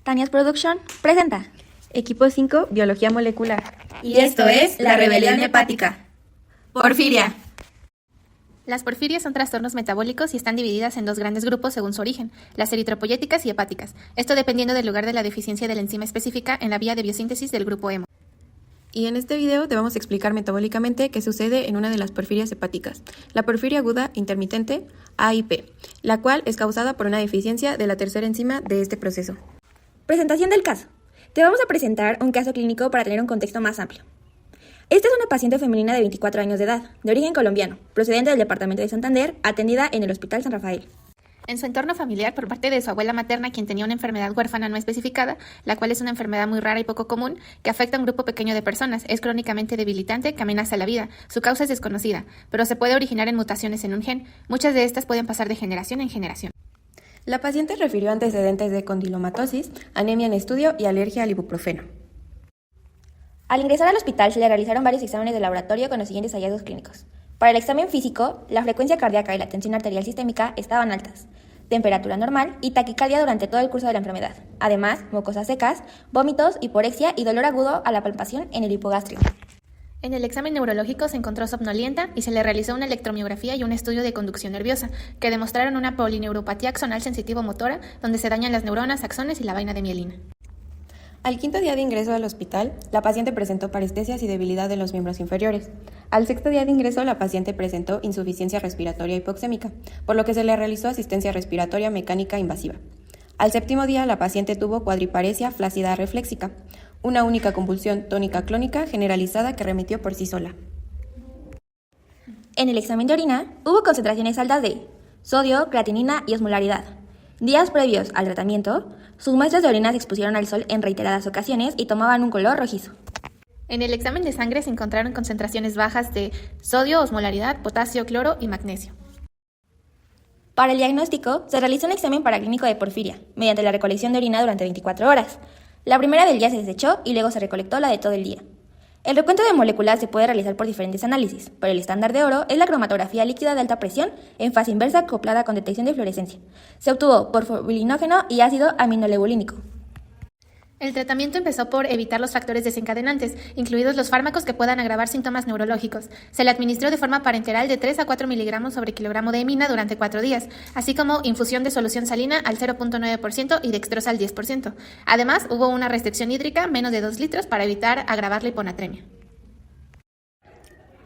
Tania's Production presenta Equipo 5, Biología Molecular. Y esto es la rebelión hepática. Porfiria. Las porfirias son trastornos metabólicos y están divididas en dos grandes grupos según su origen, las eritropoyéticas y hepáticas, esto dependiendo del lugar de la deficiencia de la enzima específica en la vía de biosíntesis del grupo hemo. Y en este video te vamos a explicar metabólicamente qué sucede en una de las porfirias hepáticas, la porfiria aguda intermitente AIP, la cual es causada por una deficiencia de la tercera enzima de este proceso. Presentación del caso. Te vamos a presentar un caso clínico para tener un contexto más amplio. Esta es una paciente femenina de 24 años de edad, de origen colombiano, procedente del departamento de Santander, atendida en el Hospital San Rafael. En su entorno familiar, por parte de su abuela materna, quien tenía una enfermedad huérfana no especificada, la cual es una enfermedad muy rara y poco común, que afecta a un grupo pequeño de personas, es crónicamente debilitante, que amenaza la vida. Su causa es desconocida, pero se puede originar en mutaciones en un gen. Muchas de estas pueden pasar de generación en generación. La paciente refirió antecedentes de condilomatosis, anemia en estudio y alergia al ibuprofeno. Al ingresar al hospital se le realizaron varios exámenes de laboratorio con los siguientes hallazgos clínicos. Para el examen físico, la frecuencia cardíaca y la tensión arterial sistémica estaban altas, temperatura normal y taquicardia durante todo el curso de la enfermedad. Además, mucosas secas, vómitos, hiporexia y dolor agudo a la palpación en el hipogástrico. En el examen neurológico se encontró somnolienta y se le realizó una electromiografía y un estudio de conducción nerviosa, que demostraron una polineuropatía axonal sensitivo-motora, donde se dañan las neuronas, axones y la vaina de mielina. Al quinto día de ingreso al hospital, la paciente presentó parestesias y debilidad de los miembros inferiores. Al sexto día de ingreso, la paciente presentó insuficiencia respiratoria hipoxémica, por lo que se le realizó asistencia respiratoria mecánica invasiva. Al séptimo día, la paciente tuvo cuadriparesia flácida refléxica, una única convulsión tónica clónica generalizada que remitió por sí sola. En el examen de orina, hubo concentraciones altas de sodio, creatinina y osmolaridad. Días previos al tratamiento, sus muestras de orina se expusieron al sol en reiteradas ocasiones y tomaban un color rojizo. En el examen de sangre se encontraron concentraciones bajas de sodio, osmolaridad, potasio, cloro y magnesio. Para el diagnóstico, se realizó un examen paraclínico de porfiria, mediante la recolección de orina durante 24 horas. La primera del día se desechó y luego se recolectó la de todo el día. El recuento de moléculas se puede realizar por diferentes análisis, pero el estándar de oro es la cromatografía líquida de alta presión en fase inversa acoplada con detección de fluorescencia. Se obtuvo porfobilinógeno y ácido aminoleubolínico. El tratamiento empezó por evitar los factores desencadenantes, incluidos los fármacos que puedan agravar síntomas neurológicos. Se le administró de forma parenteral de 3 a 4 miligramos sobre kilogramo de hemina durante 4 días, así como infusión de solución salina al 0.9% y dextrosa al 10%. Además, hubo una restricción hídrica, menos de 2 litros, para evitar agravar la hiponatremia.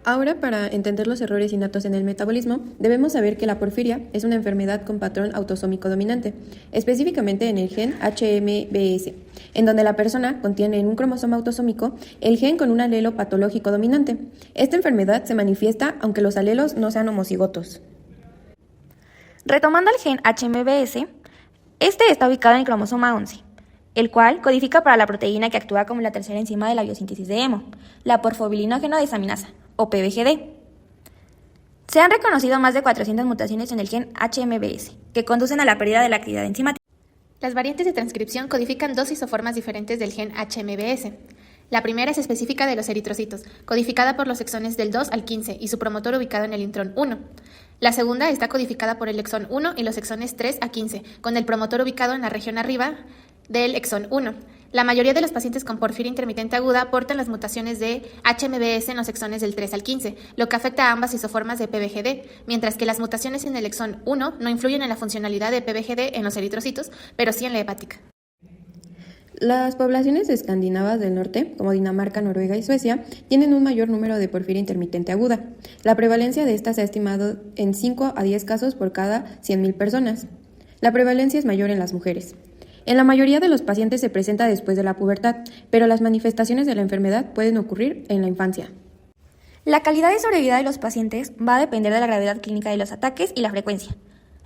Ahora, para entender los errores innatos en el metabolismo, debemos saber que la porfiria es una enfermedad con patrón autosómico dominante, específicamente en el gen HMBS, en donde la persona contiene en un cromosoma autosómico el gen con un alelo patológico dominante. Esta enfermedad se manifiesta aunque los alelos no sean homocigotos. Retomando el gen HMBS, este está ubicado en el cromosoma 11, el cual codifica para la proteína que actúa como la tercera enzima de la biosíntesis de hemo, la porfobilinógeno desaminasa, o PBGD. Se han reconocido más de 400 mutaciones en el gen HMBS, que conducen a la pérdida de la actividad enzimática. Las variantes de transcripción codifican dos isoformas diferentes del gen HMBS. La primera es específica de los eritrocitos, codificada por los exones del 2 al 15 y su promotor ubicado en el intrón 1. La segunda está codificada por el exón 1 y los exones 3 a 15, con el promotor ubicado en la región arriba del exón 1. La mayoría de los pacientes con porfiria intermitente aguda portan las mutaciones de HMBS en los exones del 3 al 15, lo que afecta a ambas isoformas de PBGD, mientras que las mutaciones en el exón 1 no influyen en la funcionalidad de PBGD en los eritrocitos, pero sí en la hepática. Las poblaciones escandinavas del norte, como Dinamarca, Noruega y Suecia, tienen un mayor número de porfiria intermitente aguda. La prevalencia de esta se ha estimado en 5 a 10 casos por cada 100.000 personas. La prevalencia es mayor en las mujeres. En la mayoría de los pacientes se presenta después de la pubertad, pero las manifestaciones de la enfermedad pueden ocurrir en la infancia. La calidad de sobrevida de los pacientes va a depender de la gravedad clínica de los ataques y la frecuencia.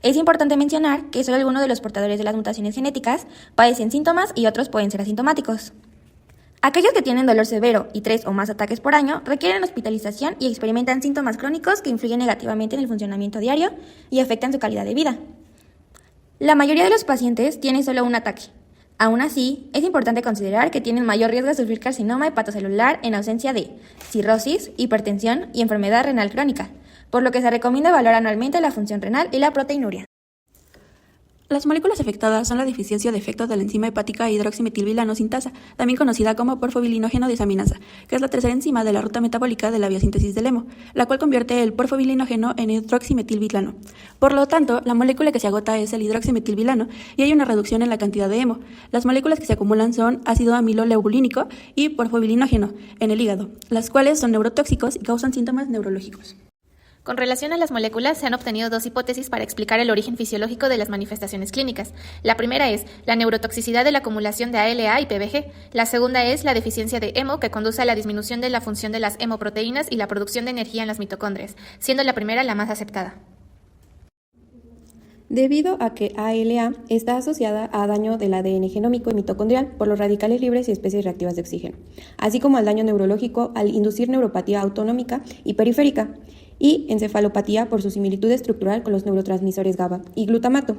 Es importante mencionar que solo algunos de los portadores de las mutaciones genéticas padecen síntomas y otros pueden ser asintomáticos. Aquellos que tienen dolor severo y 3 o más ataques por año requieren hospitalización y experimentan síntomas crónicos que influyen negativamente en el funcionamiento diario y afectan su calidad de vida. La mayoría de los pacientes tienen solo un ataque. Aún así, es importante considerar que tienen mayor riesgo de sufrir carcinoma hepatocelular en ausencia de cirrosis, hipertensión y enfermedad renal crónica, por lo que se recomienda evaluar anualmente la función renal y la proteinuria. Las moléculas afectadas son la deficiencia de efecto de la enzima hepática hidroximetilvilano sintasa, también conocida como porfobilinógeno desaminasa, que es la tercera enzima de la ruta metabólica de la biosíntesis del hemo, la cual convierte el porfobilinógeno en hidroximetilvilano. Por lo tanto, la molécula que se agota es el hidroximetilvilano y hay una reducción en la cantidad de hemo. Las moléculas que se acumulan son ácido amiloleubulínico y porfobilinógeno en el hígado, las cuales son neurotóxicos y causan síntomas neurológicos. Con relación a las moléculas, se han obtenido dos hipótesis para explicar el origen fisiológico de las manifestaciones clínicas. La primera es la neurotoxicidad de la acumulación de ALA y PBG. La segunda es la deficiencia de hemo, que conduce a la disminución de la función de las hemoproteínas y la producción de energía en las mitocondrias, siendo la primera la más aceptada. Debido a que ALA está asociada a daño del ADN genómico y mitocondrial por los radicales libres y especies reactivas de oxígeno, así como al daño neurológico al inducir neuropatía autonómica y periférica, y encefalopatía por su similitud estructural con los neurotransmisores GABA y glutamato.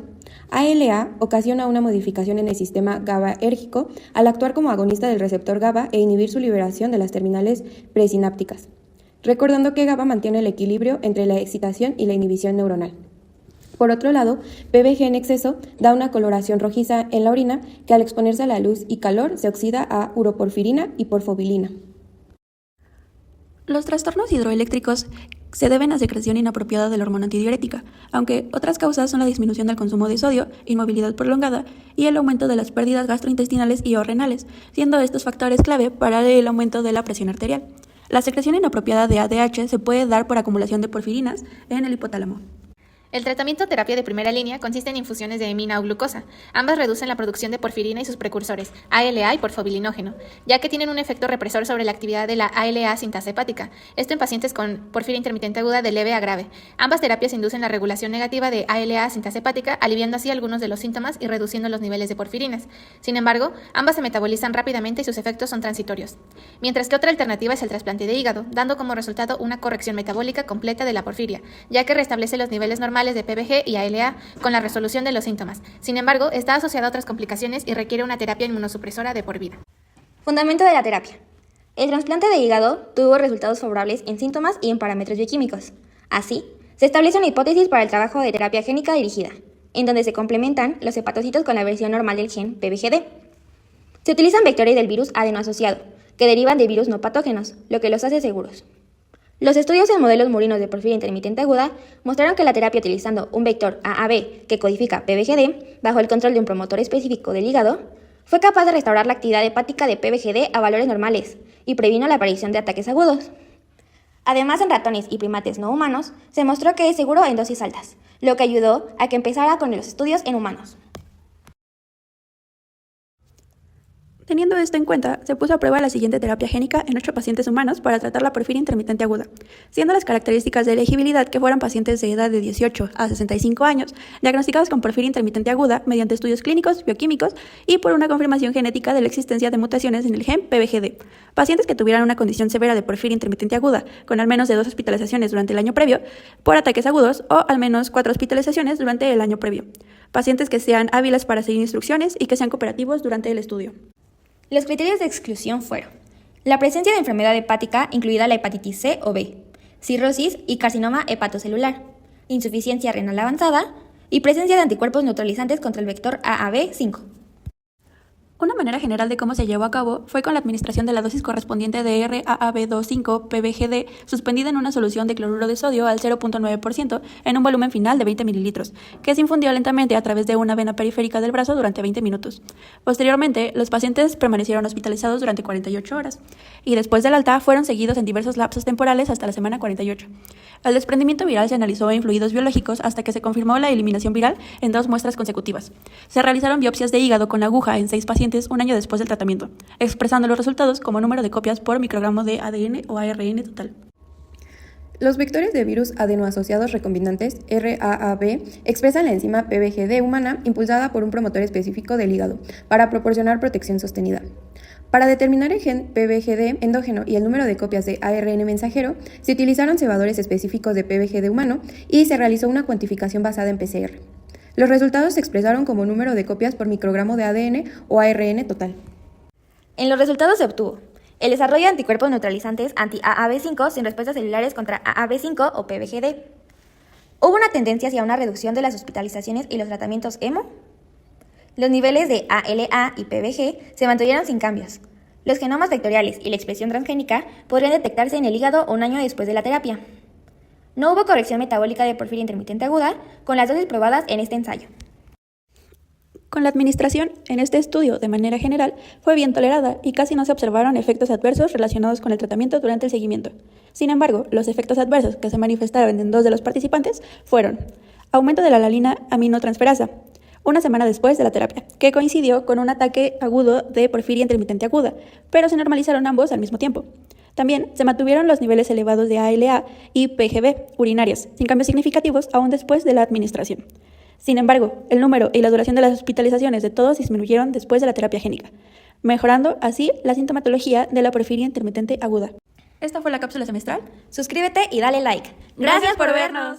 ALA ocasiona una modificación en el sistema GABAérgico al actuar como agonista del receptor GABA e inhibir su liberación de las terminales presinápticas, recordando que GABA mantiene el equilibrio entre la excitación y la inhibición neuronal. Por otro lado, PBG en exceso da una coloración rojiza en la orina que al exponerse a la luz y calor se oxida a uroporfirina y porfobilina. Los trastornos hidroeléctricos se deben a secreción inapropiada de la hormona antidiurética, aunque otras causas son la disminución del consumo de sodio, inmovilidad prolongada y el aumento de las pérdidas gastrointestinales y o renales, siendo estos factores clave para el aumento de la presión arterial. La secreción inapropiada de ADH se puede dar por acumulación de porfirinas en el hipotálamo. El tratamiento o terapia de primera línea consiste en infusiones de hemina o glucosa. Ambas reducen la producción de porfirina y sus precursores, ALA y porfobilinógeno, ya que tienen un efecto represor sobre la actividad de la ALA sintasa hepática, esto en pacientes con porfiria intermitente aguda de leve a grave. Ambas terapias inducen la regulación negativa de ALA sintasa hepática, aliviando así algunos de los síntomas y reduciendo los niveles de porfirinas. Sin embargo, ambas se metabolizan rápidamente y sus efectos son transitorios. Mientras que otra alternativa es el trasplante de hígado, dando como resultado una corrección metabólica completa de la porfiria, ya que restablece los niveles normales de PBG y ALA con la resolución de los síntomas. Sin embargo, está asociada a otras complicaciones y requiere una terapia inmunosupresora de por vida. Fundamento de la terapia. El trasplante de hígado tuvo resultados favorables en síntomas y en parámetros bioquímicos. Así, se establece una hipótesis para el trabajo de terapia génica dirigida, en donde se complementan los hepatocitos con la versión normal del gen PBGD. Se utilizan vectores del virus adenoasociado, que derivan de virus no patógenos, lo que los hace seguros. Los estudios en modelos murinos de porfiria intermitente aguda mostraron que la terapia utilizando un vector AAV que codifica PBGD bajo el control de un promotor específico del hígado fue capaz de restaurar la actividad hepática de PBGD a valores normales y previno la aparición de ataques agudos. Además, en ratones y primates no humanos se mostró que es seguro en dosis altas, lo que ayudó a que empezara con los estudios en humanos. Teniendo esto en cuenta, se puso a prueba la siguiente terapia génica en 8 pacientes humanos para tratar la porfiria intermitente aguda, siendo las características de elegibilidad que fueran pacientes de edad de 18 a 65 años, diagnosticados con porfiria intermitente aguda mediante estudios clínicos, bioquímicos y por una confirmación genética de la existencia de mutaciones en el gen PBGD. Pacientes que tuvieran una condición severa de porfiria intermitente aguda, con al menos de 2 hospitalizaciones durante el año previo, por ataques agudos o al menos 4 hospitalizaciones durante el año previo. Pacientes que sean hábiles para seguir instrucciones y que sean cooperativos durante el estudio. Los criterios de exclusión fueron la presencia de enfermedad hepática, incluida la hepatitis C o B, cirrosis y carcinoma hepatocelular, insuficiencia renal avanzada y presencia de anticuerpos neutralizantes contra el vector AAV5. Una manera general de cómo se llevó a cabo fue con la administración de la dosis correspondiente de RAAB25 PBGD suspendida en una solución de cloruro de sodio al 0.9% en un volumen final de 20 mililitros, que se infundió lentamente a través de una vena periférica del brazo durante 20 minutos. Posteriormente, los pacientes permanecieron hospitalizados durante 48 horas y después del alta fueron seguidos en diversos lapsos temporales hasta la semana 48. El desprendimiento viral se analizó en fluidos biológicos hasta que se confirmó la eliminación viral en 2 muestras consecutivas. Se realizaron biopsias de hígado con aguja en 6 pacientes un año después del tratamiento, expresando los resultados como número de copias por microgramo de ADN o ARN total. Los vectores de virus adenoasociados recombinantes, RAAV, expresan la enzima PBGD humana impulsada por un promotor específico del hígado para proporcionar protección sostenida. Para determinar el gen PBGD endógeno y el número de copias de ARN mensajero, se utilizaron cebadores específicos de PBGD humano y se realizó una cuantificación basada en PCR. Los resultados se expresaron como número de copias por microgramo de ADN o ARN total. En los resultados se obtuvo el desarrollo de anticuerpos neutralizantes anti-AAV5 sin respuestas celulares contra AAV5 o PBGD. Hubo una tendencia hacia una reducción de las hospitalizaciones y los tratamientos hemo Los niveles de ALA y PBG se mantuvieron sin cambios. Los genomas vectoriales y la expresión transgénica podrían detectarse en el hígado un año después de la terapia. No hubo corrección metabólica de porfiria intermitente aguda con las dosis probadas en este ensayo. Con la administración, en este estudio, de manera general, fue bien tolerada y casi no se observaron efectos adversos relacionados con el tratamiento durante el seguimiento. Sin embargo, los efectos adversos que se manifestaron en 2 de los participantes fueron aumento de la alanina aminotransferasa, una semana después de la terapia, que coincidió con un ataque agudo de porfiria intermitente aguda, pero se normalizaron ambos al mismo tiempo. También se mantuvieron los niveles elevados de ALA y PGB urinarias, sin cambios significativos aún después de la administración. Sin embargo, el número y la duración de las hospitalizaciones de todos disminuyeron después de la terapia génica, mejorando así la sintomatología de la porfiria intermitente aguda. Esta fue la cápsula semestral. Suscríbete y dale like. Gracias por vernos.